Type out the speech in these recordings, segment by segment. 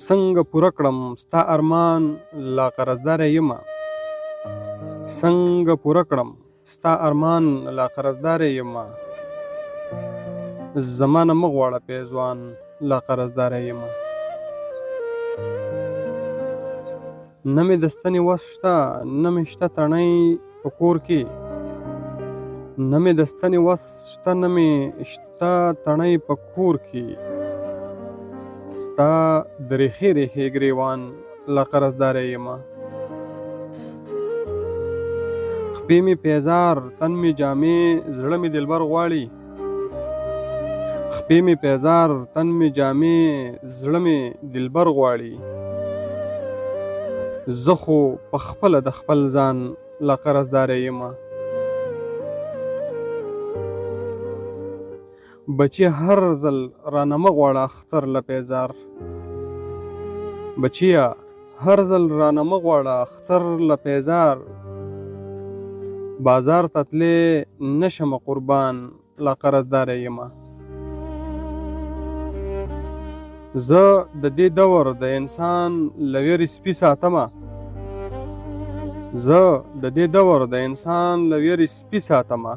څنګه پوره کړم ستا ارمان لا قرضداره یمه څنګه پوره کړم ستا ارمان لا قرضداره یمه زما نه مه غواړه پیزوان لا قرضداره یمه نه مې د ستنې وس شته نه مې شته تڼۍ په کور کې نه مې د ستنې وس شته نه مې شته تڼۍ په کور کې ستا د ریښې ریښې ګریوان له قرضداره یمه خپې مې پیزار تن مې جامې زړه مې دلبر غواړي خپې مې پیزار تن مې جامې زړه مې دلبر غواړي زه خو په خپله د خپل ځان له قرضداره یمه بچی هر ځل رانه مه غواړه اختر له پیزار بچیه هر ځل رانه مه غواړه اختر له پیزار بازار ته تلې نه شمه قربان له قرضداره یمه زه د دې دور د انسان له ویرې سپي ساتمه زه د دې دور د انسان له ویرې سپي ساتمه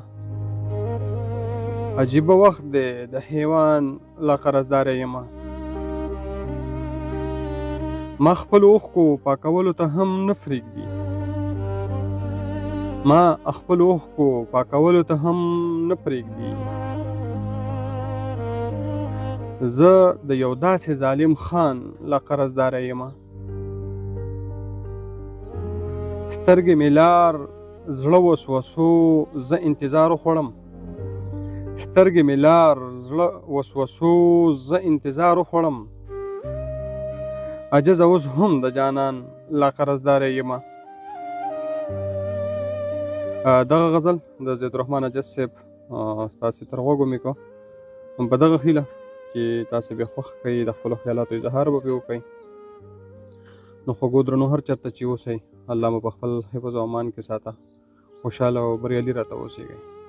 عجیبه وخت دی د حیوان له قرضداره یمه ما خپلو اوښکو پاکولو ته هم نه پرېږدي ما خپلو اوښکو پاکولو ته هم نه پرېږدي زه د یو داسې ظالم خان له قرضداره یمه سترګې مې لار زړه وسوسو زه انتظار وخوړم سترګې مې لار زړه وسوسو زه انتظار وخوړم عجزه اوس هم د جانان له قرضداره یمه دغه غزل د ضیاء الرحمن عجز صاحب ستاسې تر غوږو مې کړه په دغه هیله چې تاسې بیا خوښ کړئ د خپلو خیالاتو اظهار به پرې وکړئ نو خوږو درنو هر چېرته چې اوسئ الله مو په خپل حفظ او امان کې ساته خوشحاله او بریالي راته اوسیږئ